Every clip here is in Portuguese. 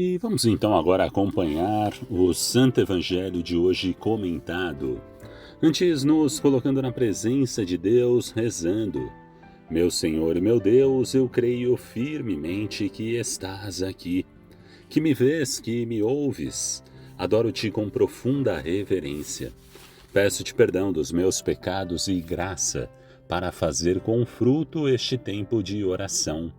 E vamos então agora acompanhar o Santo Evangelho de hoje comentado. Antes, nos colocando na presença de Deus, rezando. Meu Senhor e meu Deus, eu creio firmemente que estás aqui, que me vês, que me ouves. Adoro-te com profunda reverência. Peço-te perdão dos meus pecados e graça para fazer com fruto este tempo de oração.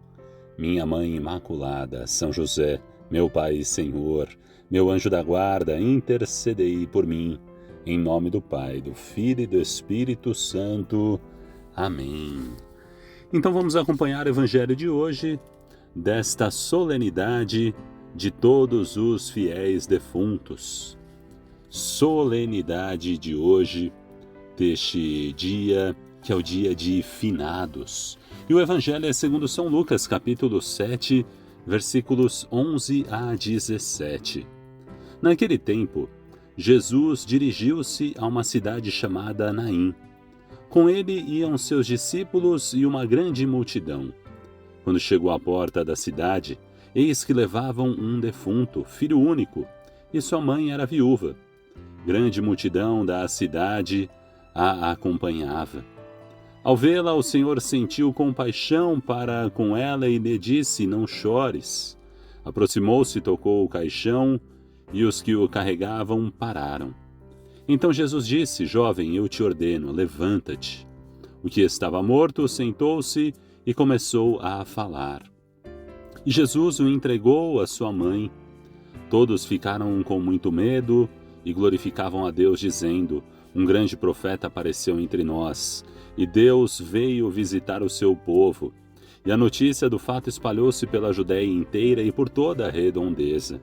Minha Mãe Imaculada, São José, meu Pai e Senhor, meu anjo da guarda, intercedei por mim. Em nome do Pai, do Filho e do Espírito Santo. Amém. Então vamos acompanhar o Evangelho de hoje, desta solenidade de todos os fiéis defuntos. Solenidade de hoje, deste dia, que é o dia de finados. E o Evangelho é segundo São Lucas, capítulo 7, versículos 11 a 17. Naquele tempo, Jesus dirigiu-se a uma cidade chamada Naim. Com ele iam seus discípulos e uma grande multidão. Quando chegou à porta da cidade, eis que levavam um defunto, filho único, e sua mãe era viúva. Grande multidão da cidade a acompanhava. Ao vê-la, o Senhor sentiu compaixão para com ela e lhe disse: Não chores. Aproximou-se, tocou o caixão, e os que o carregavam pararam. Então Jesus disse: Jovem, eu te ordeno, levanta-te. O que estava morto sentou-se e começou a falar. E Jesus o entregou à sua mãe. Todos ficaram com muito medo e glorificavam a Deus, dizendo: Um grande profeta apareceu entre nós, e Deus veio visitar o seu povo. E a notícia do fato espalhou-se pela Judéia inteira e por toda a redondeza.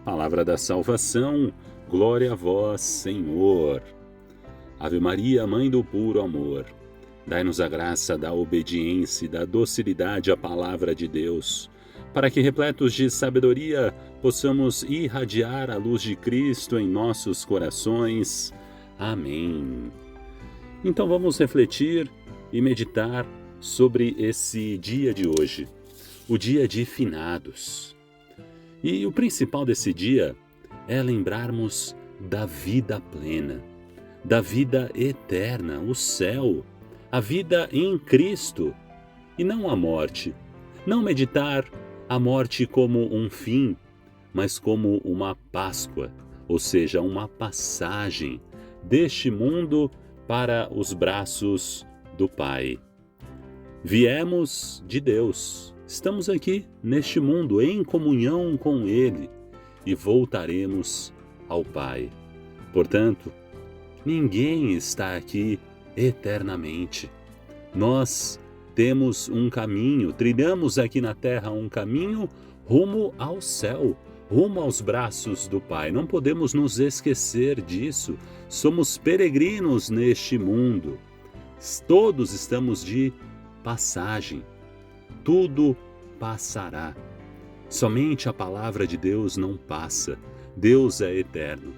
Palavra da salvação, glória a vós, Senhor. Ave Maria, Mãe do puro amor, dai-nos a graça da obediência e da docilidade à palavra de Deus, para que, repletos de sabedoria, possamos irradiar a luz de Cristo em nossos corações. Amém. Então vamos refletir e meditar sobre esse dia de hoje, o dia de finados. E o principal desse dia é lembrarmos da vida plena, da vida eterna, o céu, a vida em Cristo e não a morte. Não meditar a morte como um fim, mas como uma Páscoa, ou seja, uma passagem deste mundo para os braços do Pai. Viemos de Deus, estamos aqui neste mundo em comunhão com Ele e voltaremos ao Pai. Portanto, ninguém está aqui eternamente. Nós temos um caminho, trilhamos aqui na terra um caminho rumo ao céu, rumo aos braços do Pai. Não podemos nos esquecer disso. Somos peregrinos neste mundo. Todos estamos de passagem. Tudo passará. Somente a palavra de Deus não passa. Deus é eterno.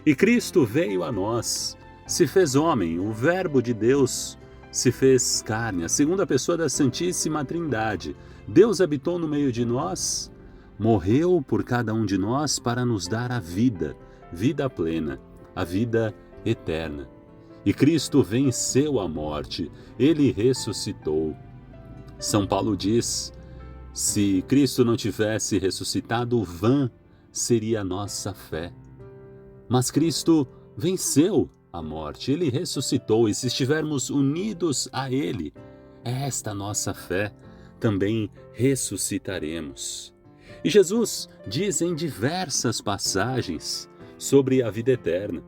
E Cristo veio a nós, se fez homem, o Verbo de Deus se fez carne, a segunda pessoa da Santíssima Trindade. Deus habitou no meio de nós, morreu por cada um de nós para nos dar a vida, vida plena, a vida eterna. E Cristo venceu a morte, Ele ressuscitou. São Paulo diz: se Cristo não tivesse ressuscitado, vã seria a nossa fé. Mas Cristo venceu a morte, Ele ressuscitou, e se estivermos unidos a Ele, esta nossa fé, também ressuscitaremos. E Jesus diz em diversas passagens sobre a vida eterna.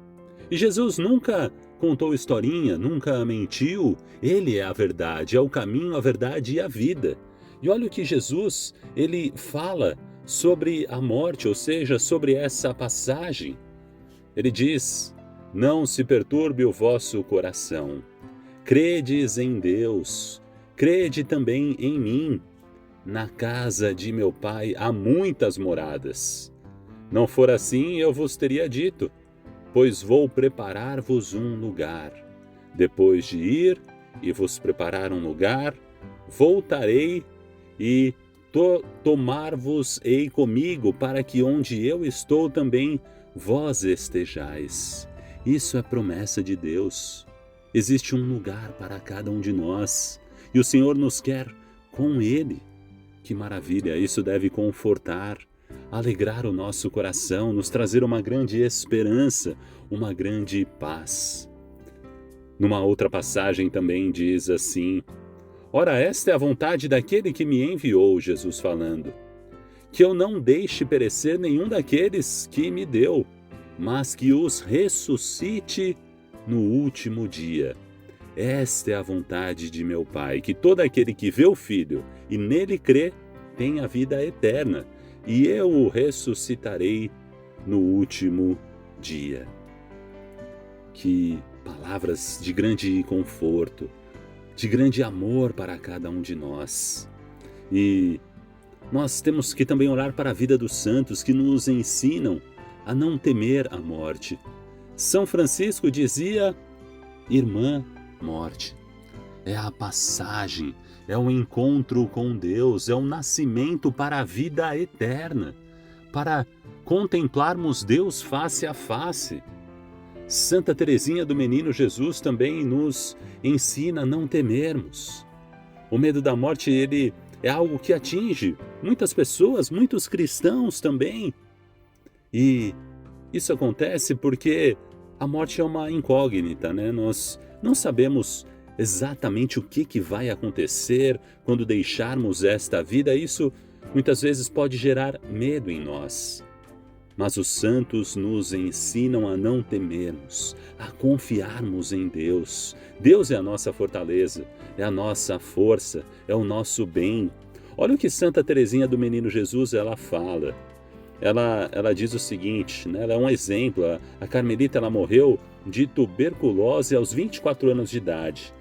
E Jesus nunca contou historinha, nunca mentiu. Ele é a verdade, é o caminho, a verdade e a vida. E olha o que Jesus, ele fala sobre a morte, ou seja, sobre essa passagem. Ele diz: não se perturbe o vosso coração. Credes em Deus, crede também em mim. Na casa de meu Pai há muitas moradas. Não for assim, eu vos teria dito, pois vou preparar-vos um lugar. Depois de ir e vos preparar um lugar, voltarei e tomar-vos-ei comigo, para que onde eu estou também vós estejais. Isso é promessa de Deus. Existe um lugar para cada um de nós, e o Senhor nos quer com Ele. Que maravilha! Isso deve confortar, alegrar o nosso coração, nos trazer uma grande esperança, uma grande paz. Numa outra passagem também diz assim: ora, esta é a vontade daquele que me enviou, Jesus falando, que eu não deixe perecer nenhum daqueles que me deu, mas que os ressuscite no último dia. Esta é a vontade de meu Pai, que todo aquele que vê o Filho e nele crê tenha a vida eterna, e eu o ressuscitarei no último dia. Que palavras de grande conforto, de grande amor para cada um de nós. E nós temos que também orar para a vida dos santos que nos ensinam a não temer a morte. São Francisco dizia: irmã morte, é a passagem, é o encontro com Deus, é o nascimento para a vida eterna, para contemplarmos Deus face a face. Santa Teresinha do Menino Jesus também nos ensina a não temermos. O medo da morte, ele é algo que atinge muitas pessoas, muitos cristãos também. E isso acontece porque a morte é uma incógnita, né? Nós não sabemos exatamente o que vai acontecer quando deixarmos esta vida. Isso muitas vezes pode gerar medo em nós. Mas os santos nos ensinam a não temermos, a confiarmos em Deus. Deus é a nossa fortaleza, é a nossa força, é o nosso bem. Olha o que Santa Teresinha do Menino Jesus ela fala. Ela diz o seguinte, né? Ela é um exemplo. A Carmelita ela morreu de tuberculose aos 24 anos de idade.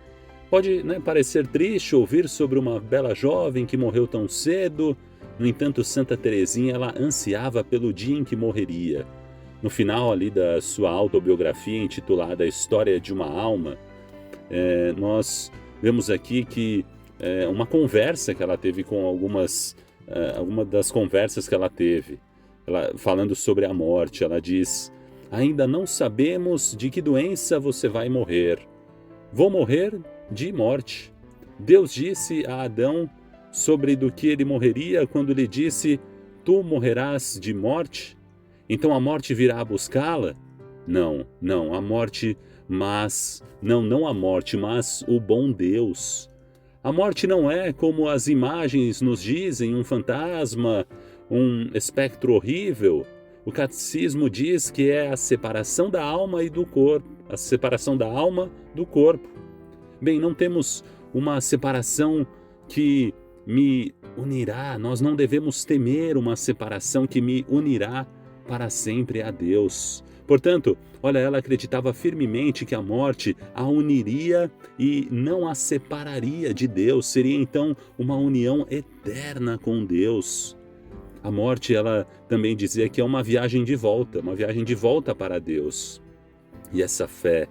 Pode, né, parecer triste ouvir sobre uma bela jovem que morreu tão cedo. No entanto, Santa Teresinha ela ansiava pelo dia em que morreria. No final ali da sua autobiografia intitulada História de uma Alma, nós vemos aqui que uma conversa que ela teve com alguma das conversas que ela teve, falando sobre a morte, ela diz: ainda não sabemos de que doença você vai morrer. Vou morrer de morte. Deus disse a Adão sobre do que ele morreria quando lhe disse: tu morrerás de morte? Então a morte virá a buscá-la? Não, a morte, mas não a morte, mas o bom Deus. A morte não é como as imagens nos dizem, um fantasma, um espectro horrível. O catecismo diz que é a separação da alma e do corpo, a separação da alma do corpo. Bem, não temos uma separação que me unirá, nós não devemos temer uma separação que me unirá para sempre a Deus. Portanto, olha, ela acreditava firmemente que a morte a uniria e não a separaria de Deus, seria então uma união eterna com Deus. A morte, ela também dizia que é uma viagem de volta para Deus. E essa fé,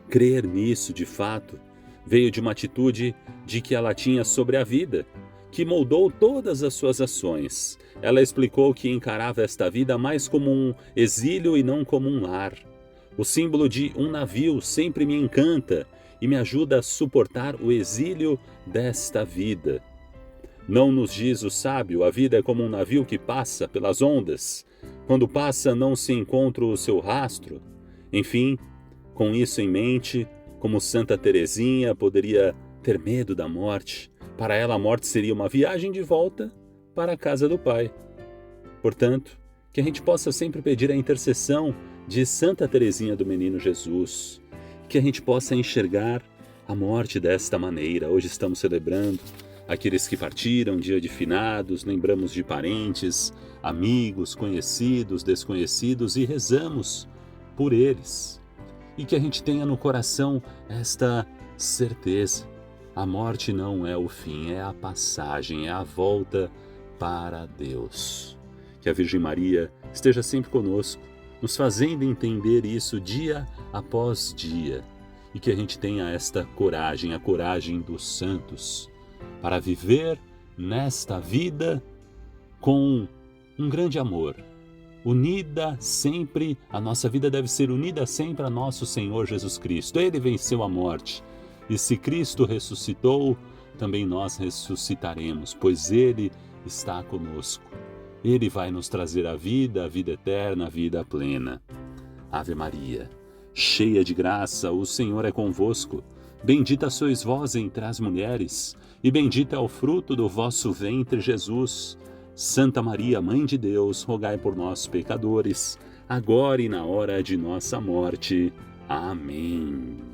crer nisso de fato, veio de uma atitude de que ela tinha sobre a vida, que moldou todas as suas ações. Ela explicou que encarava esta vida mais como um exílio e não como um lar. O símbolo de um navio sempre me encanta e me ajuda a suportar o exílio desta vida. Não nos diz o sábio, a vida é como um navio que passa pelas ondas. Quando passa, não se encontra o seu rastro. Enfim, com isso em mente, como Santa Teresinha poderia ter medo da morte. Para ela, a morte seria uma viagem de volta para a casa do Pai. Portanto, que a gente possa sempre pedir a intercessão de Santa Teresinha do Menino Jesus, que a gente possa enxergar a morte desta maneira. Hoje estamos celebrando aqueles que partiram, dia de finados, lembramos de parentes, amigos, conhecidos, desconhecidos e rezamos por eles. E que a gente tenha no coração esta certeza. A morte não é o fim, é a passagem, é a volta para Deus. Que a Virgem Maria esteja sempre conosco, nos fazendo entender isso dia após dia. E que a gente tenha esta coragem, a coragem dos santos, para viver nesta vida com um grande amor. Unida sempre, a nossa vida deve ser unida sempre a nosso Senhor Jesus Cristo. Ele venceu a morte. E se Cristo ressuscitou, também nós ressuscitaremos, pois Ele está conosco. Ele vai nos trazer a vida eterna, a vida plena. Ave Maria, cheia de graça, o Senhor é convosco. Bendita sois vós entre as mulheres, e bendito é o fruto do vosso ventre, Jesus. Santa Maria, Mãe de Deus, rogai por nós, pecadores, agora e na hora de nossa morte. Amém.